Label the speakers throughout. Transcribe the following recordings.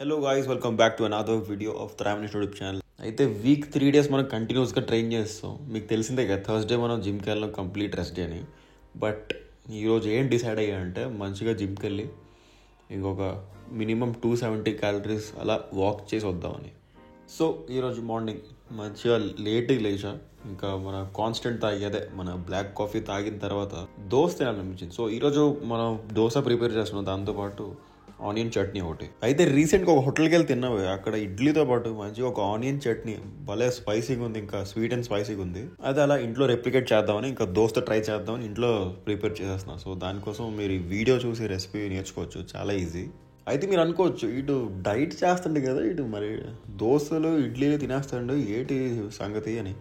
Speaker 1: Hello guys, welcome back to another video of the Ramanesh YouTube channel. అయితే week 3 days మనం కంటిన్యూస్గా train చేస్తాం. మీకు తెలిసిందే కదా, థర్స్డే మనం జిమ్కి వెళ్ళాం, కంప్లీట్ రెస్ట్ డే అని. బట్ ఈరోజు ఏం డిసైడ్ అయ్యా అంటే మంచిగా జిమ్కి వెళ్ళి ఇంకొక మినిమం 270 calories అలా వాక్ చేసి వద్దామని. సో ఈరోజు మార్నింగ్ మంచిగా లేట్గా లేచా. ఇంకా మన కాన్స్టెంట్ తాగేదే మన బ్లాక్ కాఫీ తాగిన తర్వాత దోశ తినాలనిపించింది. సో ఈరోజు మనం దోశ ప్రిపేర్ చేస్తున్నాం, దాంతోపాటు ఆనియన్ చట్నీ ఒకటి. అయితే రీసెంట్గా ఒక హోటల్కి వెళ్ళి తిన్నావు, అక్కడ ఇడ్లీతో పాటు మంచిగా ఒక ఆనియన్ చట్నీ భలే స్పైసీగా ఉంది, ఇంకా స్వీట్ అండ్ స్పైసీగా ఉంది. అది అలా ఇంట్లో రెప్లికేట్ చేద్దామని, ఇంకా దోస్తో ట్రై చేద్దామని ఇంట్లో ప్రిపేర్ చేసేస్తున్నా. సో దానికోసం మీరు ఈ వీడియో చూసి రెసిపీ నేర్చుకోవచ్చు, చాలా ఈజీ. అయితే మీరు అనుకోవచ్చు, ఇటు డైట్ చేస్తుండే కదా, ఇటు మరి దోశలు ఇడ్లీలు తినేస్తాడు ఏంటి సంగతి అని.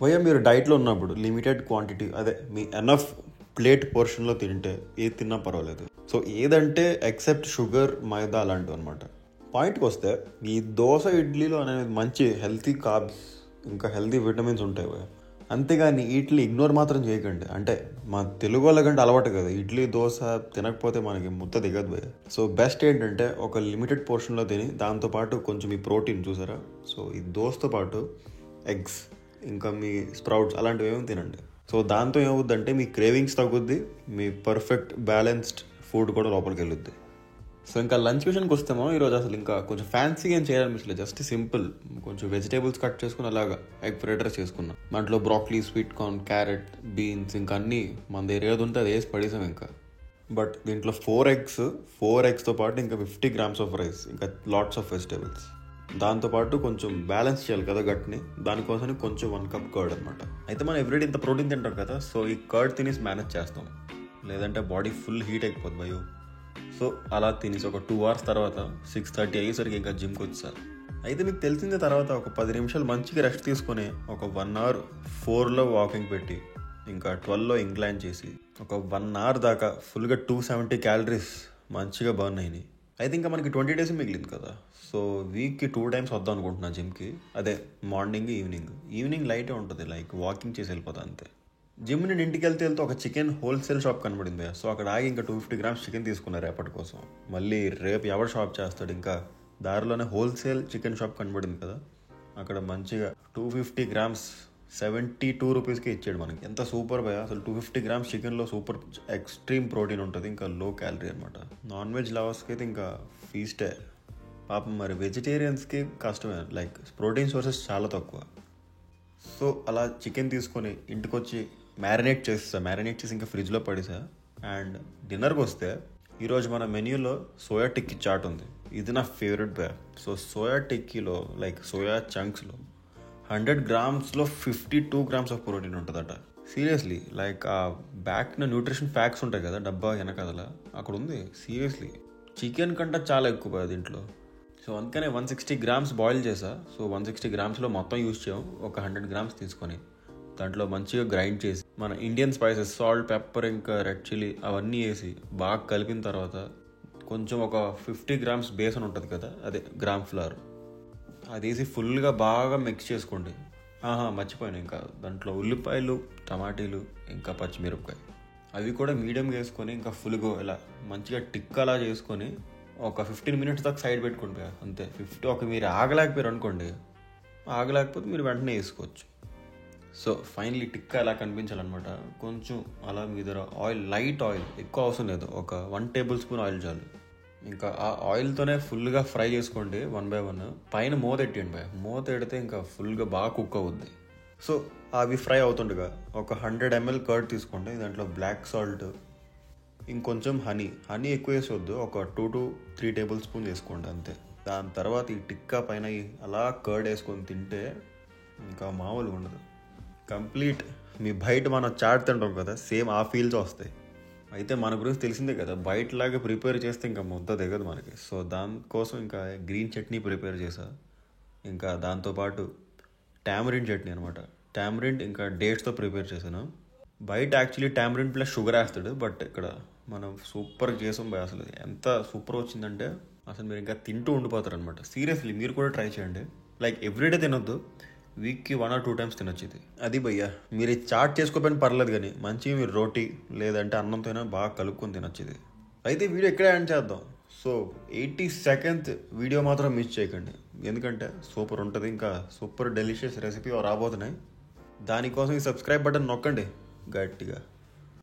Speaker 1: భయ్యా, మీరు డైట్లో ఉన్నప్పుడు లిమిటెడ్ క్వాంటిటీ, అదే మీ ఎనఫ్ ప్లేట్ పోర్షన్లో తింటే ఏది తిన్నా పర్వాలేదు. సో ఏదంటే ఎక్సెప్ట్ షుగర్, మైదా అలాంటివి అనమాట. పాయింట్కి వస్తే ఈ దోశ ఇడ్లీలో అనేది మంచి హెల్తీ కార్బ్స్, ఇంకా హెల్తీ విటమిన్స్ ఉంటాయి భయ్యా. అంతేగాని వీటిని ఇగ్నోర్ మాత్రం చేయకండి. అంటే మా తెలుగు వాళ్ళకంటే అలవాటు కదా ఇడ్లీ దోశ, తినకపోతే మనకి ముద్ద దిగదు భయ్య. సో బెస్ట్ ఏంటంటే ఒక లిమిటెడ్ పోర్షన్లో తిని, దాంతోపాటు కొంచెం ఈ ప్రోటీన్ చూసారా. సో ఈ దోశతో పాటు ఎగ్స్, ఇంకా మీ స్ప్రౌట్స్ అలాంటివి ఏమైనా తినండి. సో దాంతో ఏమవుద్దంటే మీ క్రేవింగ్స్ తగ్గుద్ది, మీ పర్ఫెక్ట్ బ్యాలెన్స్డ్ ఫుడ్ కూడా లోపలికి వెళ్ళొద్ది. సో ఇంకా లంచ్ విషయానికి వస్తేమో ఈరోజు అసలు ఇంకా కొంచెం ఫ్యాన్సీగా ఏం చేయాలనిపించలేదు, జస్ట్ సింపుల్ కొంచెం వెజిటేబుల్స్ కట్ చేసుకుని అలాగా ఎగ్ ఫ్రైడ్ రైస్ చేసుకున్నాం. దాంట్లో broccoli, sweet corn, carrot, beans ఇంకా అన్నీ మన దగ్గర ఏది ఉంటే అది వేసి పడేసాం ఇంకా. బట్ దీంట్లో 4 eggsతో పాటు ఇంకా 50 grams ఆఫ్ రైస్, ఇంకా లాట్స్ ఆఫ్ వెజిటేబుల్స్. దాంతోపాటు కొంచెం బ్యాలెన్స్ చేయాలి కదా గట్ని, దానికోసం కొంచెం 1 cup కర్డ్ అనమాట. అయితే మనం ఎవ్రీడే ఇంత ప్రోటీన్ తింటాం కదా, సో ఈ కర్డ్ తినేసి మేనేజ్ చేస్తాం, లేదంటే బాడీ ఫుల్ హీట్ అయిపోతుంది భయో. సో అలా తినేసి ఒక 2 hours తర్వాత 6:30 అయ్యేసరికి ఇంకా జిమ్కి వచ్చారు. అయితే మీకు తెలిసిందే, తర్వాత ఒక 10 నిమిషాలు మంచిగా రెస్ట్ తీసుకొని ఒక 1 hour 4లో వాకింగ్ పెట్టి, ఇంకా 12లో ఇంక్లైన్ చేసి ఒక 1 hour దాకా ఫుల్గా 270 calories మంచిగా బర్న్ అయినాయి. అయితే ఇంకా మనకి 20 days మిగిలింది కదా. సో వీక్కి 2 times వద్దాం అనుకుంటున్నాను జిమ్కి. అదే మార్నింగ్, ఈవినింగ్ లైటే ఉంటుంది, లైక్ వాకింగ్ చేసి వెళ్ళిపోతా అంతే. జిమ్ నుండి ఇంటికి వెళ్తే ఒక చికెన్ హోల్సేల్ షాప్ కనబడింది. సో అక్కడ ఆగి ఇంకా 250 grams చికెన్ తీసుకున్నారు రేపటి కోసం. మళ్ళీ రేపు ఎవరు షాప్ చేస్తాడు, ఇంకా దారిలోనే హోల్సేల్ చికెన్ షాప్ కనబడింది కదా, అక్కడ మంచిగా 250 grams 72 rupeesకి ఇచ్చాడు మనకి. ఎంత సూపర్ భయ అసలు. 250 grams చికెన్లో సూపర్ ఎక్స్ట్రీమ్ ప్రోటీన్ ఉంటుంది, ఇంకా లో క్యాలరీ అనమాట. నాన్ వెజ్ లవర్స్కి అయితే ఇంకా ఫీస్టే. పాపం మరి వెజిటేరియన్స్కి కష్టమే, లైక్ ప్రోటీన్ సోర్సెస్ చాలా తక్కువ. సో అలా చికెన్ తీసుకొని ఇంటికి వచ్చి మ్యారినేట్ చేసి ఇంకా ఫ్రిడ్జ్లో పడేసా. అండ్ డిన్నర్కి వస్తే ఈరోజు మన మెన్యూలో సోయా టిక్కీ చాట్ ఉంది. ఇది నా ఫేవరెట్ బే. సో సోయా టిక్కీలో, లైక్ సోయా చంక్స్లో 100 grams 52 grams ఆఫ్ ప్రోటీన్ ఉంటుందట. సీరియస్లీ, లైక్ ఆ బ్యాక్న న్యూట్రిషన్ ఫ్యాక్ట్స్ ఉంటాయి కదా డబ్బా వెనకదలా, అక్కడ ఉంది. సీరియస్లీ చికెన్ కంటే చాలా ఎక్కువ దీంట్లో. సో అందుకనే 160 grams బాయిల్ చేసా. సో 160 gramsలో మొత్తం యూజ్ చేయం, ఒక 100 grams తీసుకొని దాంట్లో మంచిగా గ్రైండ్ చేసి మన ఇండియన్ స్పైసెస్, సాల్ట్, పెప్పర్, ఇంకా రెడ్ చిల్లీ అవన్నీ వేసి బాగా కలిపిన తర్వాత కొంచెం ఒక 50 grams బేసన్ ఉంటుంది కదా, అదే గ్రామ్ ఫ్లవర్, అది వేసి ఫుల్గా బాగా మిక్స్ చేసుకోండి. మర్చిపోయాను, ఇంకా దాంట్లో ఉల్లిపాయలు, టమాటీలు, ఇంకా పచ్చిమిరపకాయ అవి కూడా మీడియంగా వేసుకొని ఇంకా ఫుల్గా ఇలా మంచిగా టిక్కాలా చేసుకొని ఒక 15 minutes దాకా సైడ్ పెట్టుకోండి అంతే. మీరు ఆగలేకపోయారు అనుకోండి, ఆగలేకపోతే మీరు వెంటనే వేసుకోవచ్చు. సో ఫైనలీ టిక్కా ఎలా కనిపించాలన్నమాట. కొంచెం అలా మీ దగ్గర ఆయిల్, లైట్ ఆయిల్, ఎక్కువ అవసరం లేదు, ఒక 1 tablespoon ఆయిల్ చాలు. ఇంకా ఆ ఆయిల్తోనే ఫుల్గా ఫ్రై చేసుకోండి 1 by 1. పైన మూత ఎట్టండి మూత ఎడితే ఇంకా ఫుల్గా బాగా కుక్ అవుద్ది. సో అవి ఫ్రై అవుతుండగా ఒక 100 ml కర్డ్ తీసుకోండి, దాంట్లో బ్లాక్ సాల్ట్, ఇంకొంచెం హనీ ఎక్కువ వేసొద్దు, ఒక 2 to 3 tablespoons వేసుకోండి అంతే. దాని తర్వాత ఈ టిక్కా పైన అలా కర్డ్ వేసుకొని తింటే ఇంకా మామూలుగా ఉండదు. కంప్లీట్ మీ బయట మనం చాట్ తింటాం కదా, సేమ్ ఆ ఫీల్స్ వస్తాయి. అయితే మన గురించి తెలిసిందే కదా, బయటలాగా ప్రిపేర్ చేస్తే ఇంకా ముద్ద దిగదు మనకి. సో దానికోసం ఇంకా గ్రీన్ చట్నీ ప్రిపేర్ చేసా, ఇంకా దాంతోపాటు టామరిన్ చట్నీ అనమాట. టామరిన్ ఇంకా డేట్స్తో ప్రిపేర్ చేశాను. బయట యాక్చువల్లీ టామరిన్ ప్లస్ షుగర్ వేస్తాడు, బట్ ఇక్కడ మనం సూపర్గా చేసాం భయ. అసలు ఎంత సూపర్ వచ్చిందంటే అసలు మీరు ఇంకా తింటూ ఉండిపోతారు అనమాట. సీరియస్లీ మీరు కూడా ట్రై చేయండి. లైక్ ఎవ్రీడే తినొద్దు, వీక్కి 1 or 2 times తినొచ్చు ఇది. అది భయ్యా, మీరు ఇది చాట్ చేసుకోకపోయినా పర్లేదు, కానీ మంచిగా మీరు రోటీ లేదంటే అన్నంతో బాగా కలుపుకొని తినొచ్చు ఇది. అయితే వీడియో ఎక్కడే ఎండ్ చేద్దాం. సో 82nd వీడియో మాత్రం మిస్ చేయకండి, ఎందుకంటే సూపర్ ఉంటుంది. ఇంకా సూపర్ డెలిషియస్ రెసిపీ రాబోతున్నాయి. దానికోసం ఈ సబ్స్క్రైబ్ బటన్ నొక్కండి గట్టిగా.